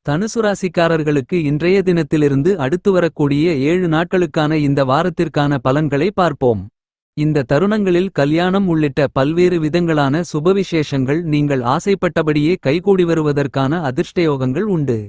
தனுசு ராசிக்காரர்களுக்கு இன்றைய தினத்திலிருந்து அடுத்து வரக்கூடிய 7 நாட்களுக்கான இந்த வாரத்திற்கான பலன்களை பார்ப்போம். இந்த தருணங்களில் கல்யாணம் உள்ளிட்ட பல்வேறு விதங்களான சுபவிசேஷங்கள் நீங்கள் ஆசைப்பட்டபடியே கைகூடி வருவதற்கான அதிர்ஷ்டயோகங்கள் உண்டு.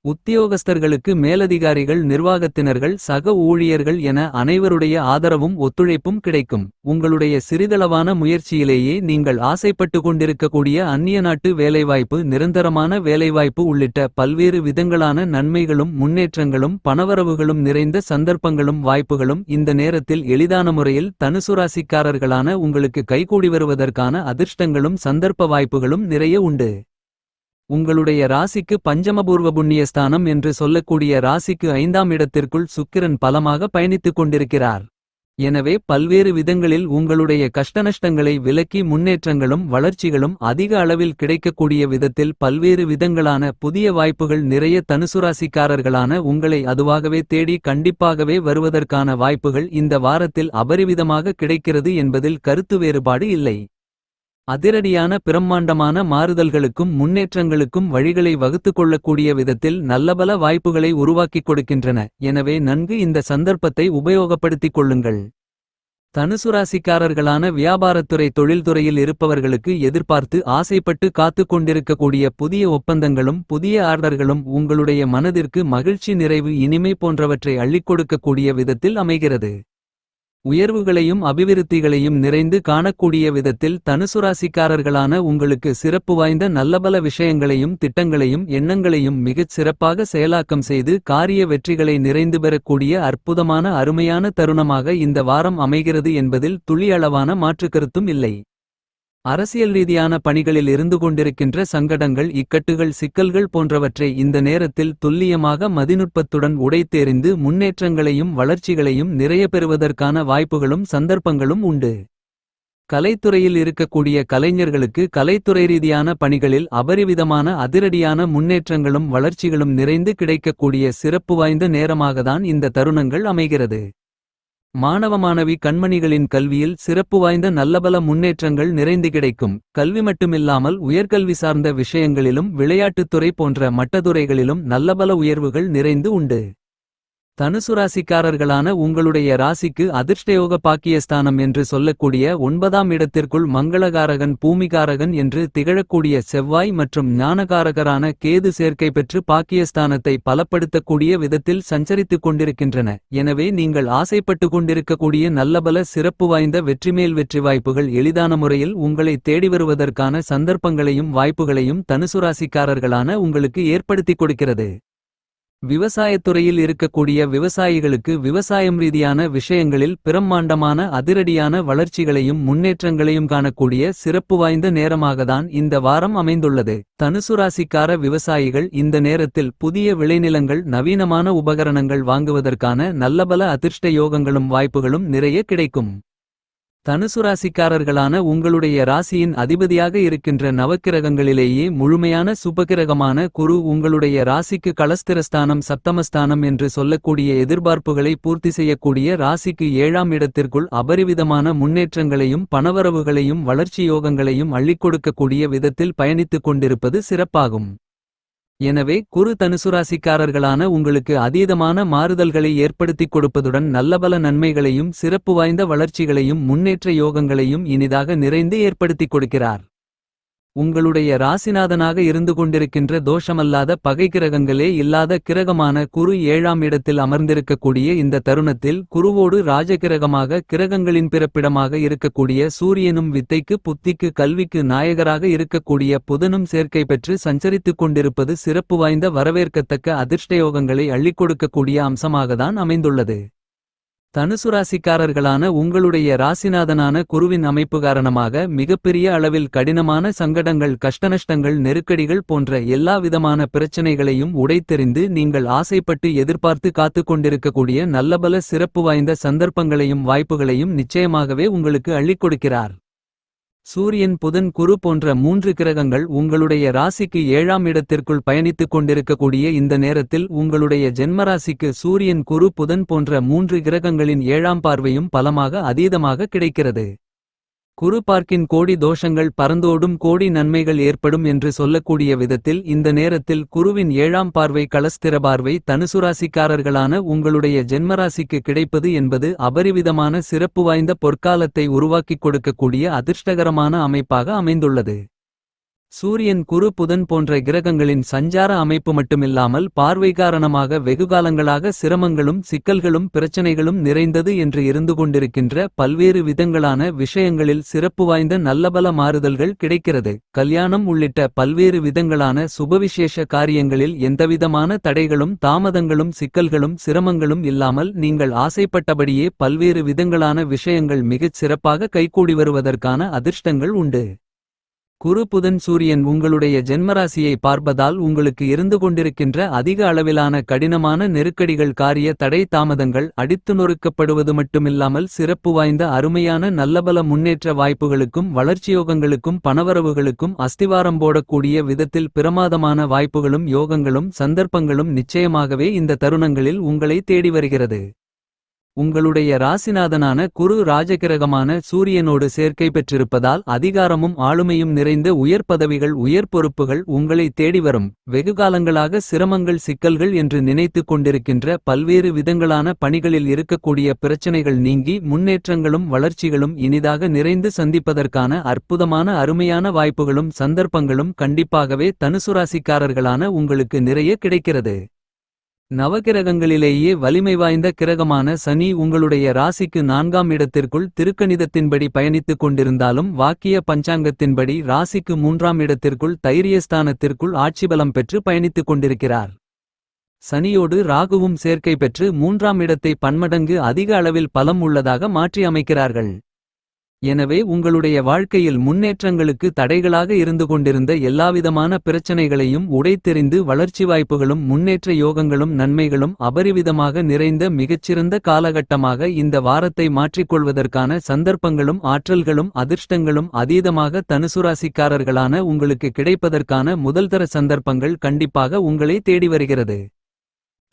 உத்தியோகஸ்தர்களுக்கு மேலதிகாரிகள், நிர்வாகத்தினர்கள், சக ஊழியர்கள் என அனைவருடைய ஆதரவும் ஒத்துழைப்பும் கிடைக்கும். உங்களுடைய சிறிதளவான முயற்சியிலேயே நீங்கள் ஆசைப்பட்டு கொண்டிருக்கக்கூடிய அந்நிய நாட்டு வேலைவாய்ப்பு, நிரந்தரமான வேலைவாய்ப்பு உள்ளிட்ட பல்வேறு விதங்களான நன்மைகளும் முன்னேற்றங்களும் பணவரவுகளும் நிறைந்த சந்தர்ப்பங்களும் வாய்ப்புகளும் இந்த நேரத்தில் எளிதான முறையில் தனுசு ராசிக்காரர்களான உங்களுக்கு கைகூடி வருவதற்கான அதிர்ஷ்டங்களும் சந்தர்ப்ப வாய்ப்புகளும் நிறைய உண்டு. உங்களுடைய ராசிக்கு பஞ்சமபூர்வ புண்ணியஸ்தானம் என்று சொல்லக்கூடிய ராசிக்கு 5ஆம் இடத்திற்குள் சுக்கிரன் பலமாக பயணித்துக் கொண்டிருக்கிறார். எனவே பல்வேறு விதங்களில் உங்களுடைய கஷ்டநஷ்டங்களை விலக்கி முன்னேற்றங்களும் வளர்ச்சிகளும் அதிக அளவில் கிடைக்கக்கூடிய விதத்தில் பல்வேறு விதங்களான புதிய வாய்ப்புகள் நிறைய தனுசுராசிக்காரர்களான உங்களை அதுவாகவே தேடி கண்டிப்பாகவே வருவதற்கான வாய்ப்புகள் இந்த வாரத்தில் அபரிவிதமாக கிடைக்கிறது என்பதில் கருத்து வேறுபாடு இல்லை. அதிரடியான பிரம்மாண்டமான மாறுதல்களுக்கும் முன்னேற்றங்களுக்கும் வழிகளை வகுத்துக் கொள்ளக்கூடிய விதத்தில் நல்லபல வாய்ப்புகளை உருவாக்கிக் கொடுக்கின்றன. எனவே நன்கு இந்த சந்தர்ப்பத்தை உபயோகப்படுத்திக் கொள்ளுங்கள். தனுசுராசிக்காரர்களான வியாபாரத்துறை, தொழில்துறையில் இருப்பவர்களுக்கு எதிர்பார்த்து ஆசைப்பட்டு காத்துக் கொண்டிருக்கக்கூடிய புதிய ஒப்பந்தங்களும் புதிய ஆர்டர்களும் உங்களுடைய மனதிற்கு மகிழ்ச்சி, நிறைவு, இனிமை போன்றவற்றை அள்ளிக் கொடுக்கக்கூடிய விதத்தில் அமைகிறது. உயர்வுகளையும் அபிவிருத்திகளையும் நிறைந்து காணக்கூடிய விதத்தில் தனுசுராசிக்காரர்களான உங்களுக்கு சிறப்பு வாய்ந்த நல்லபல விஷயங்களையும் திட்டங்களையும் எண்ணங்களையும் மிகச் சிறப்பாக செயலாக்கம் செய்து காரிய வெற்றிகளை நிறைந்து பெறக்கூடிய அற்புதமான அருமையான தருணமாக இந்த வாரம் அமைகிறது என்பதில் துளியளவான மாற்றுக்கருத்தும் இல்லை. அரசியல் ரீதியான பணிகளில் இருந்து கொண்டிருக்கின்ற சங்கடங்கள், இக்கட்டுகள், சிக்கல்கள் போன்றவற்றை இந்த நேரத்தில் துல்லியமாக மதிநுட்பத்துடன் உடைத்தெறிந்து முன்னேற்றங்களையும் வளர்ச்சிகளையும் நிறைய பெறுவதற்கான வாய்ப்புகளும் சந்தர்ப்பங்களும் உண்டு. கலைத்துறையில் இருக்கக்கூடிய கலைஞர்களுக்கு கலைத்துறை ரீதியான பணிகளில் அபரிவிதமான அதிரடியான முன்னேற்றங்களும் வளர்ச்சிகளும் நிறைந்து கிடைக்கக்கூடிய சிறப்பு வாய்ந்த நேரமாகத்தான் இந்த தருணங்கள் அமைகிறது. மாணவ மாணவி கண்மணிகளின் கல்வியில் சிறப்பு வாய்ந்த நல்லபல முன்னேற்றங்கள் நிறைந்து கிடைக்கும். கல்வி மட்டுமில்லாமல் உயர்கல்வி சார்ந்த விஷயங்களிலும் விளையாட்டுத்துறை போன்ற மட்டத்துறைகளிலும் நல்லபல உயர்வுகள் நிறைந்து உண்டு. தனுசுராசிக்காரர்களான உங்களுடைய ராசிக்கு அதிர்ஷ்டயோக பாக்கியஸ்தானம் என்று சொல்லக்கூடிய 9ஆம் இடத்திற்குள் மங்களகாரகன், பூமிகாரகன் என்று திகழக்கூடிய செவ்வாய் மற்றும் ஞானகாரகரான கேது சேர்க்கை பெற்று பாக்கியஸ்தானத்தை பலப்படுத்தக்கூடிய விதத்தில் சஞ்சரித்துக் கொண்டிருக்கின்றன. எனவே நீங்கள் ஆசைப்பட்டு கொண்டிருக்கக்கூடிய நல்லபல சிறப்பு வாய்ந்த வெற்றிமேல் வெற்றி வாய்ப்புகள் எளிதான முறையில் உங்களை தேடி வருவதற்கான சந்தர்ப்பங்களையும் வாய்ப்புகளையும் தனுசுராசிக்காரர்களான உங்களுக்கு ஏற்படுத்திக் கொடுக்கிறது. விவசாயத்துறையில் இருக்கக்கூடிய விவசாயிகளுக்கு விவசாயம் ரீதியான விஷயங்களில் பிரம்மாண்டமான அதிரடியான வளர்ச்சிகளையும் முன்னேற்றங்களையும் காணக்கூடிய சிறப்பு வாய்ந்த நேரமாகத்தான் இந்த வாரம் அமைந்துள்ளது. தனுசுராசிக்கார விவசாயிகள் இந்த நேரத்தில் புதிய விளைநிலங்கள், நவீனமான உபகரணங்கள் வாங்குவதற்கான நல்லபல அதிர்ஷ்ட யோகங்களும் வாய்ப்புகளும் நிறைய கிடைக்கும். தனுசுராசிக்காரர்களான உங்களுடைய ராசியின் அதிபதியாக இருக்கின்ற நவக்கிரகங்களிலேயே முழுமையான சுபகிரகமான குரு உங்களுடைய ராசிக்கு களஸ்திரஸ்தானம், சப்தமஸ்தானம் என்று சொல்லக்கூடிய எதிர்பார்ப்புகளை பூர்த்தி செய்யக்கூடிய ராசிக்கு 7ஆம் இடத்திற்குள் அபரிவிதமான முன்னேற்றங்களையும் பணவரவுகளையும் வளர்ச்சி யோகங்களையும் அள்ளிக் கொடுக்கக்கூடிய விதத்தில் பயணித்துக் கொண்டிருப்பது சிறப்பாகும். எனவே குரு தனுசுராசிக்காரர்களான உங்களுக்கு அதீதமான மாறுதல்களை ஏற்படுத்திக் கொடுப்பதுடன் நல்லபல நன்மைகளையும் சிறப்பு வாய்ந்த வளர்ச்சிகளையும் முன்னேற்ற யோகங்களையும் இனிதாக நிறைந்து ஏற்படுத்திக் கொடுக்கிறார். உங்களுடைய ராசிநாதனாக இருந்து கொண்டிருக்கின்ற தோஷமல்லாத பகை கிரகங்களே இல்லாத கிரகமான குரு 7ஆம் இடத்தில் அமர்ந்திருக்கக்கூடிய இந்த தருணத்தில் குருவோடு ராஜகிரகமாக கிரகங்களின் பிறப்பிடமாக இருக்கக்கூடிய சூரியனும் வித்தைக்கு, புத்திக்கு, கல்விக்கு நாயகராக இருக்கக்கூடிய புதனும் சேர்க்கை பெற்று சஞ்சரித்துக் கொண்டிருப்பது சிறப்பு வாய்ந்த வரவேற்கத்தக்க அதிர்ஷ்டயோகங்களை அள்ளிக் கொடுக்கக்கூடிய அம்சமாகத்தான் அமைந்துள்ளது. தனுசுராசிக்காரர்களான உங்களுடைய ராசிநாதனான குருவின் அமைப்பு காரணமாக மிகப்பெரிய அளவில் கடினமான சங்கடங்கள், கஷ்டநஷ்டங்கள், நெருக்கடிகள் போன்ற எல்லா விதமான பிரச்சனைகளையும் உடைத்தெறிந்து நீங்கள் ஆசைப்பட்டு எதிர்பார்த்து காத்துக் கொண்டிருக்கக்கூடிய நல்லபல சிறப்பு வாய்ந்த சந்தர்ப்பங்களையும் வாய்ப்புகளையும் நிச்சயமாகவே உங்களுக்கு அள்ளிக் கொடுக்கிறார். சூரியன், புதன், குரு போன்ற 3 கிரகங்கள் உங்களுடைய ராசிக்கு 7ஆம் இடத்திற்குள் பயணித்துக் கொண்டிருக்கக்கூடிய இந்த நேரத்தில் உங்களுடைய ஜென்மராசிக்கு சூரியன், குரு, புதன் போன்ற 3 கிரகங்களின் 7ஆம் பார்வையும் பலமாக அதீதமாக கிடைக்கிறது. குரு பார்க்கின் கோடி தோஷங்கள் பறந்தோடும் கோடி நன்மைகள் ஏற்படும் என்று சொல்லக்கூடிய விதத்தில் இந்த நேரத்தில் குருவின் 7ஆம் பார்வை களஸ்திர பார்வை தனுசுராசிக்காரர்களான உங்களுடைய ஜென்மராசிக்கு கிடைப்பது என்பது அபரிவிதமான சிறப்பு வாய்ந்த பொற்காலத்தை உருவாக்கிக் கொடுக்கக்கூடிய அதிர்ஷ்டகரமான அமைப்பாக அமைந்துள்ளது. சூரியன் குரு புதன் போன்ற கிரகங்களின் சஞ்சார அமைப்பு மட்டுமில்லாமல் பார்வை காரணமாக வெகுகாலங்களாக சிரமங்களும் சிக்கல்களும் பிரச்சனைகளும் நிறைந்தது என்று இருந்து கொண்டிருக்கின்ற பல்வேறு விதங்களான விஷயங்களில் சிறப்பு வாய்ந்த நல்லபல மாறுதல்கள் கிடைக்கிறது. கல்யாணம் உள்ளிட்ட பல்வேறு விதங்களான சுபவிசேஷ காரியங்களில் எந்தவிதமான தடைகளும் தாமதங்களும் சிக்கல்களும் சிரமங்களும் இல்லாமல் நீங்கள் ஆசைப்பட்டபடியே பல்வேறு விதங்களான விஷயங்கள் மிகச் சிறப்பாக கைகூடி வருவதற்கான அதிர்ஷ்டங்கள் உண்டு. குரு புதன் சூரியன் உங்களுடைய ஜென்மராசியை பார்ப்பதால் உங்களுக்கு இருந்து கொண்டிருக்கின்ற அதிக அளவிலான கடினமான நெருக்கடிகள் காரிய தடை தாமதங்கள் அடித்து நொறுக்கப்படுவது மட்டுமில்லாமல் சிறப்பு வாய்ந்த அருமையான நல்லபல முன்னேற்ற வாய்ப்புகளுக்கும் வளர்ச்சியோகங்களுக்கும் பணவரவுகளுக்கும் அஸ்திவாரம் போடக்கூடிய விதத்தில் பிரமாதமான வாய்ப்புகளும் யோகங்களும் சந்தர்ப்பங்களும் நிச்சயமாகவே இந்த தருணங்களில் உங்களை தேடி வருகிறது. உங்களுடைய ராசிநாதனான குரு ராஜகிரகமான சூரியனோடு சேர்க்கை பெற்றிருப்பதால் அதிகாரமும் ஆளுமையும் நிறைந்த உயர் பதவிகள் உயர் பொறுப்புகள் உங்களை தேடி வரும். வெகுகாலங்களாக சிரமங்கள் சிக்கல்கள் என்று நினைத்துக் கொண்டிருக்கின்ற பல்வேறு விதங்களான பணிகளில் இருக்கக்கூடிய பிரச்சனைகள் நீங்கி முன்னேற்றங்களும் வளர்ச்சிகளும் இனிதாக நிறைந்து சந்திப்பதற்கான அற்புதமான அருமையான வாய்ப்புகளும் சந்தர்ப்பங்களும் கண்டிப்பாகவே தனுசுராசிக்காரர்களான உங்களுக்கு நிறைய கிடைக்கிறது. நவகிரகங்களிலேயே வலிமை வாய்ந்த கிரகமான சனி உங்களுடைய ராசிக்கு 4ஆம் இடத்திற்குள் திருக்கணிதத்தின்படி பயணித்துக் கொண்டிருந்தாலும் வாக்கிய பஞ்சாங்கத்தின்படி ராசிக்கு 3ஆம் இடத்திற்குள் தைரியஸ்தானத்திற்குள் ஆட்சிபலம் பெற்று பயணித்துக் கொண்டிருக்கிறார். சனியோடு ராகுவும் சேர்க்கை பெற்று 3ஆம் இடத்தை பன்மடங்கு அதிக அளவில் பலம் உள்ளதாக மாற்றி அமைக்கிறார்கள். எனவே உங்களுடைய வாழ்க்கையில் முன்னேற்றங்களுக்கு தடைகளாக இருந்து கொண்டிருந்த எல்லாவிதமான பிரச்சனைகளையும் உடைத்தெறிந்து வளர்ச்சி வாய்ப்புகளும் முன்னேற்ற யோகங்களும் நன்மைகளும் அபரிவிதமாக நிறைந்த மிகச்சிறந்த காலகட்டமாக இந்த வாரத்தை மாற்றிக்கொள்வதற்கான சந்தர்ப்பங்களும் ஆற்றல்களும் அதிர்ஷ்டங்களும் அதீதமாக தனுசுராசிக்காரர்களான உங்களுக்கு கிடைப்பதற்கான முதல்தர சந்தர்ப்பங்கள் கண்டிப்பாக உங்களை தேடி வருகிறது.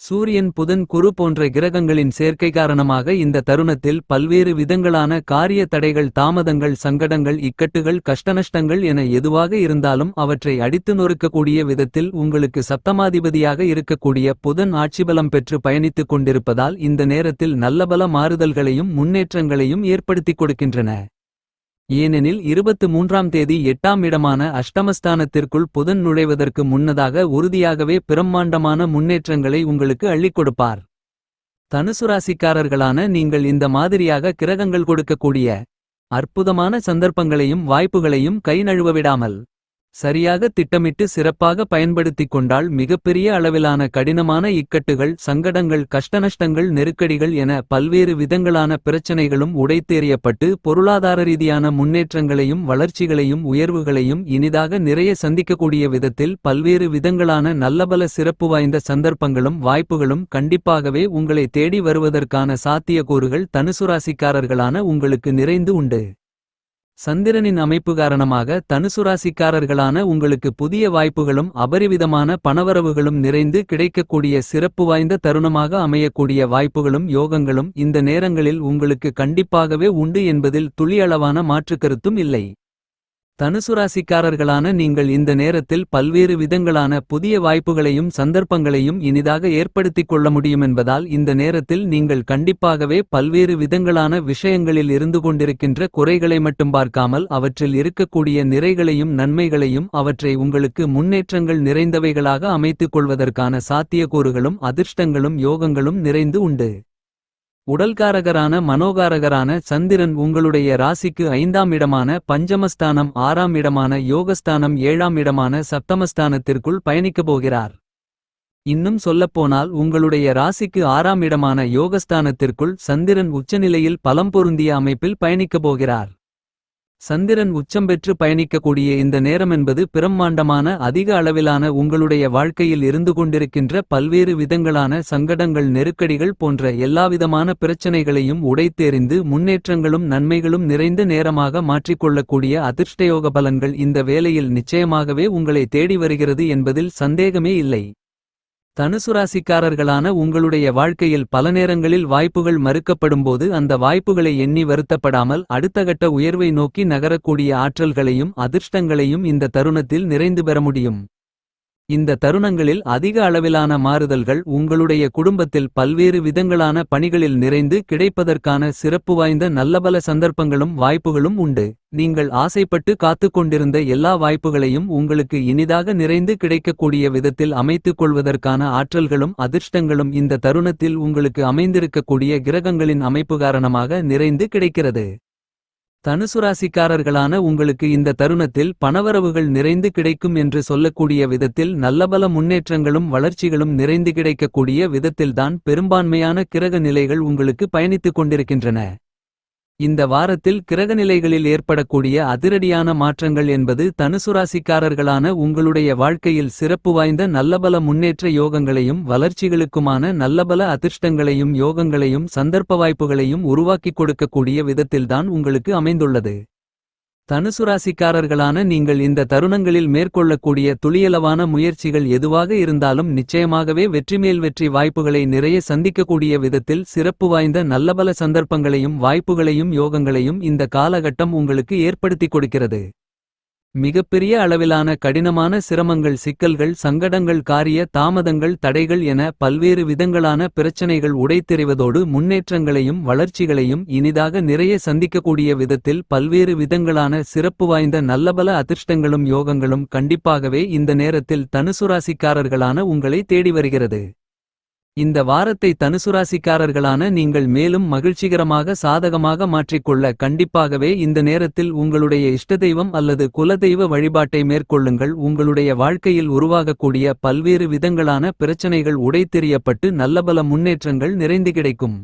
சூரியன் புதன் குரு போன்ற கிரகங்களின் சேர்க்கை காரணமாக இந்த தருணத்தில் பல்வேறு விதங்களான காரிய தடைகள் தாமதங்கள் சங்கடங்கள் இக்கட்டுகள் கஷ்டநஷ்டங்கள் என எதுவாக இருந்தாலும் அவற்றை அடித்து நொறுக்கக்கூடிய விதத்தில் உங்களுக்கு சப்தமாதிபதியாக இருக்கக்கூடிய புதன் ஆட்சிபலம் பெற்று பயணித்துக் கொண்டிருப்பதால் இந்த நேரத்தில் நல்லபல மாறுதல்களையும் முன்னேற்றங்களையும் ஏற்படுத்திக் கொடுக்கின்றன. ஏனெனில் 23ஆம் தேதி 8ஆம் இடமான அஷ்டமஸ்தானத்திற்குள் புதன் நுழைவதற்கு முன்னதாக உறுதியாகவே பிரம்மாண்டமான முன்னேற்றங்களை உங்களுக்கு அள்ளிக் கொடுப்பார். தனுசுராசிக்காரர்களான நீங்கள் இந்த மாதிரியாக கிரகங்கள் கொடுக்கக்கூடிய அற்புதமான சந்தர்ப்பங்களையும் வாய்ப்புகளையும் கை நழுவவிடாமல் சரியாக திட்டமிட்டு சிறப்பாக பயன்படுத்திக் கொண்டால் மிகப்பெரிய அளவிலான கடினமான இக்கட்டுகள் சங்கடங்கள் கஷ்டநஷ்டங்கள் நெருக்கடிகள் என பல்வேறு விதங்களான பிரச்சனைகளும் உடைத்தேறியப்பட்டு பொருளாதார ரீதியான முன்னேற்றங்களையும் வளர்ச்சிகளையும் உயர்வுகளையும் இனிதாக நிறைய சந்திக்கக்கூடிய விதத்தில் பல்வேறு விதங்களான நல்லபல சிறப்பு வாய்ந்த சந்தர்ப்பங்களும் வாய்ப்புகளும் கண்டிப்பாகவே உங்களை தேடி வருவதற்கான சாத்தியக்கூறுகள் தனுசுராசிக்காரர்களான உங்களுக்கு நிறைந்து உண்டு. சந்திரனின் அமைப்பு காரணமாக தனுசுராசிக்காரர்களான உங்களுக்கு புதிய வாய்ப்புகளும் அபரிவிதமான பணவரவுகளும் நிறைந்து கிடைக்கக்கூடிய சிறப்பு வாய்ந்த தருணமாக அமையக்கூடிய வாய்ப்புகளும் யோகங்களும் இந்த நேரங்களில் உங்களுக்கு கண்டிப்பாகவே உண்டு என்பதில் துளியளவான மாற்றுக்கருத்தும் இல்லை. தனுசுராசிக்காரர்களான நீங்கள் இந்த நேரத்தில் பல்வேறு விதங்களான புதிய வாய்ப்புகளையும் சந்தர்ப்பங்களையும் இனிதாக ஏற்படுத்திக் கொள்ள முடியுமென்பதால் இந்த நேரத்தில் நீங்கள் கண்டிப்பாகவே பல்வேறு விதங்களான விஷயங்களில் இருந்து கொண்டிருக்கின்ற குறைகளை மட்டும் பார்க்காமல் அவற்றில் இருக்கக்கூடிய நிறைகளையும் நன்மைகளையும் அவற்றை உங்களுக்கு முன்னேற்றங்கள் நிறைந்தவைகளாக அமைத்துக் கொள்வதற்கான சாத்தியக்கூறுகளும் அதிர்ஷ்டங்களும் யோகங்களும் நிறைந்து உண்டு. உடல்காரகரான மனோகாரகரான சந்திரன் உங்களுடைய ராசிக்கு 5ஆம் இடமான பஞ்சமஸ்தானம் 6ஆம் இடமான யோகஸ்தானம் 7ஆம் இடமான சப்தமஸ்தானத்திற்குள் பயணிக்கப் போகிறார். இன்னும் சொல்லப்போனால் உங்களுடைய ராசிக்கு 6ஆம் இடமான யோகஸ்தானத்திற்குள் சந்திரன் உச்சநிலையில் பலம் பொருந்திய அமைப்பில் பயணிக்கப் போகிறார். சந்திரன் உச்சம் பெற்று பயணிக்கக்கூடிய இந்த நேரமென்பது பிரம்மாண்டமான அதிக அளவிலான உங்களுடைய வாழ்க்கையில் இருந்து கொண்டிருக்கின்ற பல்வேறு விதங்களான சங்கடங்கள் நெருக்கடிகள் போன்ற எல்லாவிதமான பிரச்சனைகளையும் உடைத்தெறிந்து முன்னேற்றங்களும் நன்மைகளும் நிறைந்த நேரமாக மாற்றிக்கொள்ளக்கூடிய அதிர்ஷ்டயோக பலன்கள் இந்த வேளையில் நிச்சயமாகவே உங்களை தேடி வருகிறது என்பதில் சந்தேகமே இல்லை. தனுசு ராசிக்காரர்களான உங்களுடைய வாழ்க்கையில் பல நேரங்களில் வாய்ப்புகள் மறுக்கப்படும்போது அந்த வாய்ப்புகளை எண்ணி வருத்தப்படாமல் அடுத்த கட்ட உயர்வை நோக்கி நகரக்கூடிய ஆற்றல்களையும் அதிர்ஷ்டங்களையும் இந்த தருணத்தில் நிறைந்து பெற முடியும். இந்த தருணங்களில் அதிக அளவிலான மாறுதல்கள் உங்களுடைய குடும்பத்தில் பல்வேறு விதங்களான பணிகளில் நிறைந்து கிடைப்பதற்கான சிறப்பு வாய்ந்த நல்லபல சந்தர்ப்பங்களும் வாய்ப்புகளும் உண்டு. நீங்கள் ஆசைப்பட்டு காத்துக் கொண்டிருந்த எல்லா வாய்ப்புகளையும் உங்களுக்கு இனிதாக நிறைந்து கிடைக்கக்கூடிய விதத்தில் அமைத்துக் கொள்வதற்கான ஆற்றல்களும் அதிர்ஷ்டங்களும் இந்த தருணத்தில் உங்களுக்கு அமைந்திருக்கக்கூடிய கிரகங்களின் அமைப்பு காரணமாக நிறைந்து கிடைக்கிறது. தனுசுராசிக்காரர்களான உங்களுக்கு இந்த தருணத்தில் பணவரவுகள் நிறைந்து கிடைக்கும் என்று சொல்லக்கூடிய விதத்தில் நல்லபல முன்னேற்றங்களும் வளர்ச்சிகளும் நிறைந்து கிடைக்கக்கூடிய விதத்தில்தான் பெரும்பான்மையான கிரக நிலைகள் உங்களுக்கு பயணித்துக் கொண்டிருக்கின்றன. இந்த வாரத்தில் கிரகநிலைகளில் ஏற்படக்கூடிய அதிரடியான மாற்றங்கள் என்பது தனுசுராசிக்காரர்களான உங்களுடைய வாழ்க்கையில் சிறப்பு வாய்ந்த நல்லபல முன்னேற்ற யோகங்களையும் வளர்ச்சிகளுக்குமான நல்லபல அதிர்ஷ்டங்களையும் யோகங்களையும் சந்தர்ப்ப வாய்ப்புகளையும் உருவாக்கிக் கொடுக்கக்கூடிய விதத்தில்தான் உங்களுக்கு அமைந்துள்ளது. தனுசுராசிக்காரர்களான நீங்கள் இந்த தருணங்களில் மேற்கொள்ளக்கூடிய துளியளவான முயற்சிகள் எதுவாக இருந்தாலும் நிச்சயமாகவே வெற்றிமேல் வெற்றி வாய்ப்புகளை நிறைய சந்திக்கக்கூடிய விதத்தில் சிறப்பு வாய்ந்த நல்லபல சந்தர்ப்பங்களையும் வாய்ப்புகளையும் யோகங்களையும் இந்த காலகட்டம் உங்களுக்கு ஏற்படுத்திக் கொடுக்கிறது. மிகப்பெரிய அளவிலான கடினமான சிரமங்கள் சிக்கல்கள் சங்கடங்கள் காரிய தாமதங்கள் தடைகள் என பல்வேறு விதங்களான பிரச்சனைகள் உடைத்தெறிவதோடு முன்னேற்றங்களையும் வளர்ச்சிகளையும் இனிதாக நிறைய சந்திக்கக்கூடிய விதத்தில் பல்வேறு விதங்களான சிறப்பு வாய்ந்த நல்லபல அதிர்ஷ்டங்களும் யோகங்களும் கண்டிப்பாகவே இந்த நேரத்தில் தனுசுராசிக்காரர்களான உங்களை தேடி வருகிறது. இந்த வாரத்தை தனுசுராசிக்காரர்களான நீங்கள் மேலும் மகிழ்ச்சிகரமாக சாதகமாக மாற்றிக்கொள்ள கண்டிப்பாகவே இந்த நேரத்தில் உங்களுடைய இஷ்டதெய்வம் அல்லது குலதெய்வ வழிபாட்டை மேற்கொள்ளுங்கள். உங்களுடைய வாழ்க்கையில் உருவாகக்கூடிய பல்வேறு விதங்களான பிரச்சனைகள் உடைத்தெறியப்பட்டு நல்லபல முன்னேற்றங்கள் நிறைந்து கிடைக்கும்.